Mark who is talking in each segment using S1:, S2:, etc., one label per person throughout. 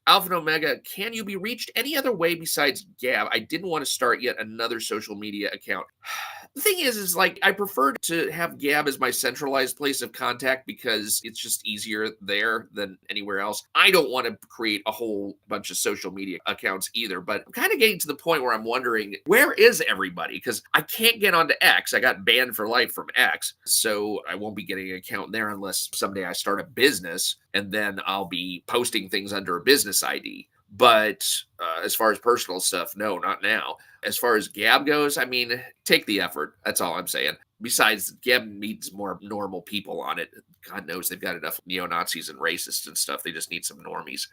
S1: Alpha and Omega, can you be reached any other way besides Gab? I didn't want to start yet another social media account. The thing is like I prefer to have Gab as my centralized place of contact because it's just easier there than anywhere else. I don't want to create a whole bunch of social media accounts either, but I'm kind of getting to the point where I'm wondering where is everybody? Because I can't get onto X. I got banned for life from X, so I won't be getting an account there unless someday I start a business and then I'll be posting things under a business ID. But as far as personal stuff, no, not now. As far as Gab goes, I mean, take the effort. That's all I'm saying. Besides, Gab needs more normal people on it. God knows they've got enough neo Nazis and racists and stuff. They just need some normies.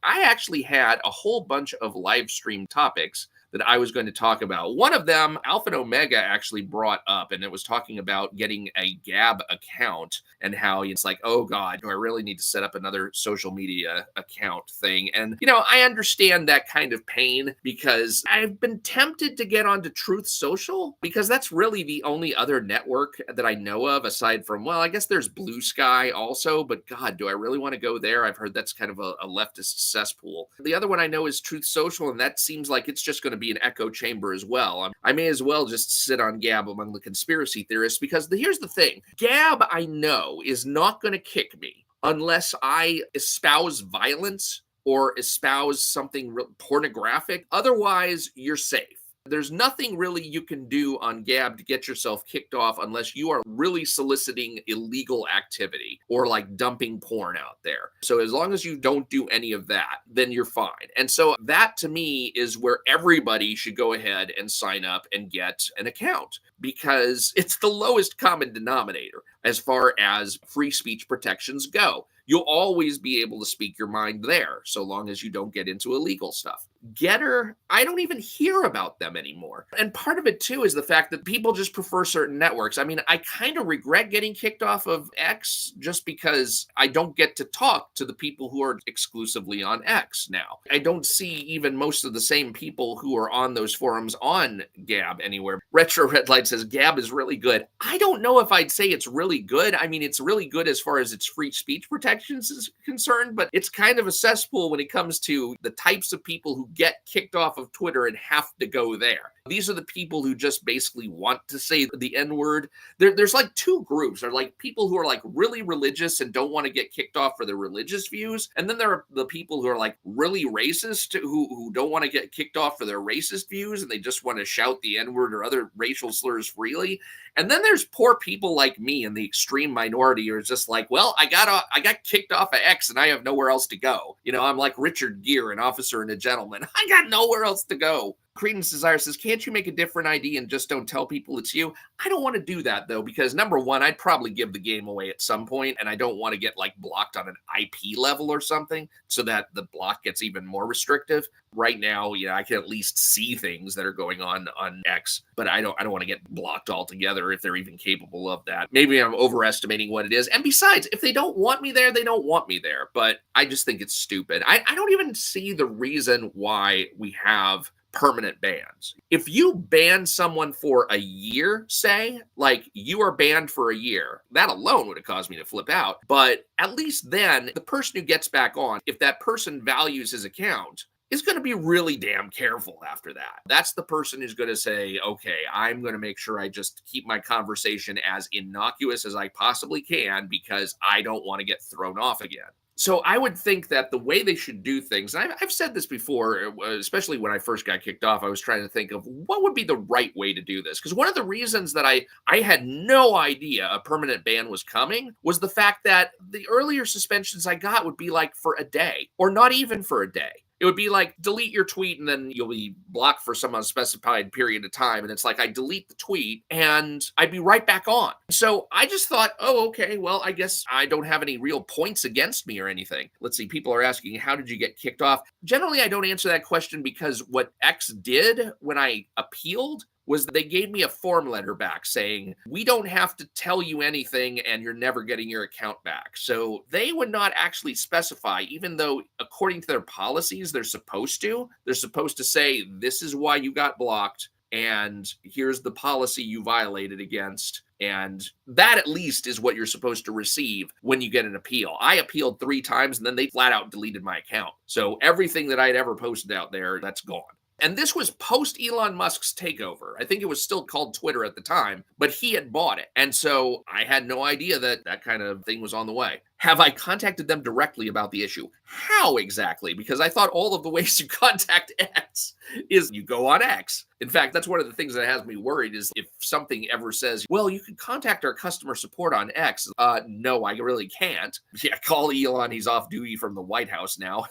S1: I actually had a whole bunch of live stream topics that I was going to talk about. One of them, Alpha and Omega actually brought up, and it was talking about getting a Gab account and how it's like, oh God, do I really need to set up another social media account thing? And, I understand that kind of pain because I've been tempted to get onto Truth Social because that's really the only other network that I know of aside from, well, I guess there's Blue Sky also, but God, do I really want to go there? I've heard that's kind of a leftist cesspool. The other one I know is Truth Social, and that seems like it's just going to be an echo chamber as well. I may as well just sit on Gab among the conspiracy theorists because here's the thing. Gab, I know, is not going to kick me unless I espouse violence or espouse something pornographic. Otherwise, you're safe. There's nothing really you can do on Gab to get yourself kicked off unless you are really soliciting illegal activity or like dumping porn out there. So as long as you don't do any of that, then you're fine. And so that to me is where everybody should go ahead and sign up and get an account because it's the lowest common denominator as far as free speech protections go. You'll always be able to speak your mind there, so long as you don't get into illegal stuff. Getter, I don't even hear about them anymore. And part of it too is the fact that people just prefer certain networks. I mean, I kind of regret getting kicked off of X just because I don't get to talk to the people who are exclusively on X now. I don't see even most of the same people who are on those forums on Gab anywhere. Retro Red Light says Gab is really good. I don't know if I'd say it's really good. I mean, it's really good as far as its free speech protections is concerned, but it's kind of a cesspool when it comes to the types of people who get kicked off of Twitter and have to go there. These are the people who just basically want to say the N-word. There's like two groups. There are like people who are like really religious and don't want to get kicked off for their religious views. And then there are the people who are like really racist who don't want to get kicked off for their racist views and they just want to shout the N-word or other racial slurs freely. And then there's poor people like me in the extreme minority who are just like, well, I got kicked off of X and I have nowhere else to go. I'm like Richard Gere, an officer and a gentleman. I got nowhere else to go. Credence Desire says, can't you make a different ID and just don't tell people it's you? I don't want to do that, though, because number one, I'd probably give the game away at some point, and I don't want to get, like, blocked on an IP level or something so that the block gets even more restrictive. Right now, I can at least see things that are going on X, but I don't want to get blocked altogether if they're even capable of that. Maybe I'm overestimating what it is. And besides, if they don't want me there, they don't want me there. But I just think it's stupid. I don't even see the reason why we have permanent bans. If you ban someone for a year, say, like you are banned for a year, that alone would have caused me to flip out. But at least then the person who gets back on, if that person values his account, is going to be really damn careful after that. That's the person who's going to say, okay, I'm going to make sure I just keep my conversation as innocuous as I possibly can because I don't want to get thrown off again. So I would think that the way they should do things, and I've said this before, especially when I first got kicked off, I was trying to think of what would be the right way to do this. Because one of the reasons that I had no idea a permanent ban was coming was the fact that the earlier suspensions I got would be like for a day or not even for a day. It would be like delete your tweet and then you'll be blocked for some unspecified period of time. And it's like I delete the tweet and I'd be right back on. So I just thought, oh, okay, well, I guess I don't have any real points against me or anything. Let's see, people are asking, how did you get kicked off? Generally, I don't answer that question because what X did when I appealed was they gave me a form letter back saying, we don't have to tell you anything and you're never getting your account back. So they would not actually specify, even though according to their policies, they're supposed to. They're supposed to say, this is why you got blocked and here's the policy you violated against. And that at least is what you're supposed to receive when you get an appeal. I appealed 3 times and then they flat out deleted my account. So everything that I'd ever posted out there, that's gone. And this was post Elon Musk's takeover. I think it was still called Twitter at the time, but he had bought it. And so I had no idea that that kind of thing was on the way. Have I contacted them directly about the issue? How exactly? Because I thought all of the ways to contact X is you go on X. In fact, that's one of the things that has me worried is if something ever says, well, you can contact our customer support on X. No, I really can't. Yeah, call Elon. He's off duty from the White House now.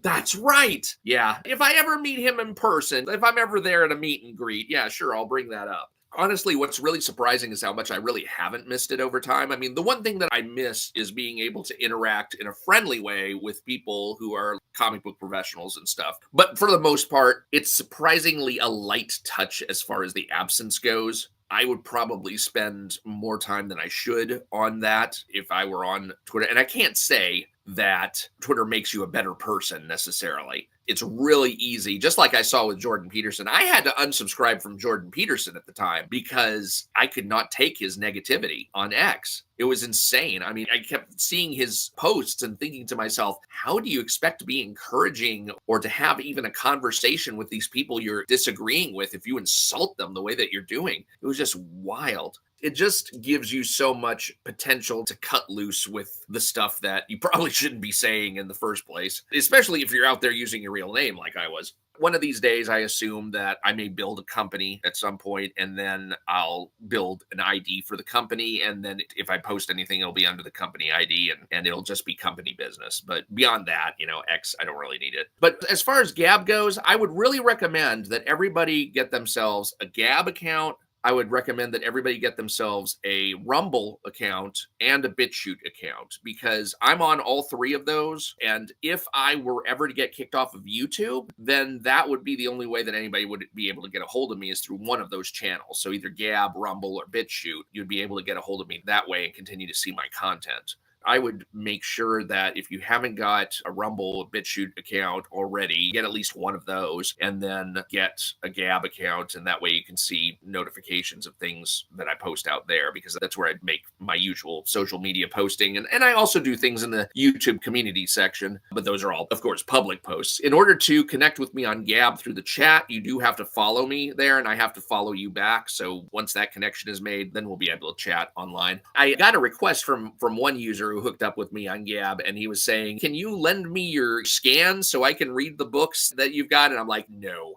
S1: That's right. Yeah. If I ever meet him in person, if I'm ever there at a meet and greet, yeah, sure, I'll bring that up. Honestly, what's really surprising is how much I really haven't missed it over time. I mean, the one thing that I miss is being able to interact in a friendly way with people who are comic book professionals and stuff. But for the most part, it's surprisingly a light touch as far as the absence goes. I would probably spend more time than I should on that if I were on Twitter. And I can't say that Twitter makes you a better person necessarily. It's really easy. Just like I saw with Jordan Peterson, I had to unsubscribe from Jordan Peterson at the time because I could not take his negativity on X. It was insane. I mean, I kept seeing his posts and thinking to myself, how do you expect to be encouraging or to have even a conversation with these people you're disagreeing with if you insult them the way that you're doing? It was just wild. It just gives you so much potential to cut loose with the stuff that you probably shouldn't be saying in the first place, especially if you're out there using your real name like I was. One of these days, I assume that I may build a company at some point, and then I'll build an ID for the company. And then if I post anything, it'll be under the company ID and it'll just be company business. But beyond that, X, I don't really need it. But as far as Gab goes, I would really recommend that everybody get themselves a Gab account. I would recommend that everybody get themselves a Rumble account and a BitChute account because I'm on all 3 of those. And if I were ever to get kicked off of YouTube, then that would be the only way that anybody would be able to get a hold of me is through one of those channels. So either Gab, Rumble, or BitChute, you'd be able to get a hold of me that way and continue to see my content. I would make sure that if you haven't got a Rumble, a BitChute account already, get at least one of those and then get a Gab account. And that way you can see notifications of things that I post out there because that's where I make my usual social media posting. And I also do things in the YouTube community section, but those are all, of course, public posts. In order to connect with me on Gab through the chat, you do have to follow me there and I have to follow you back. So once that connection is made, then we'll be able to chat online. I got a request from one user who hooked up with me on Gab, and he was saying, can you lend me your scans so I can read the books that you've got? And I'm like, no,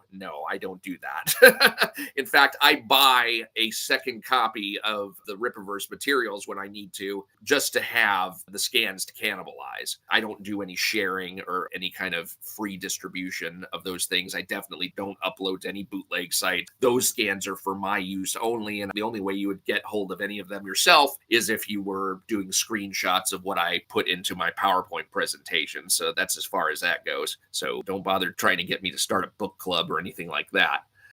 S1: I don't do that. In fact, I buy a second copy of the Rippaverse materials when I need to, just to have the scans to cannibalize. I don't do any sharing or any kind of free distribution of those things. I definitely don't upload to any bootleg site. Those scans are for my use only, and the only way you would get hold of any of them yourself is if you were doing screenshots of what I put into my PowerPoint presentation. So that's as far as that goes. So don't bother trying to get me to start a book club or anything like that.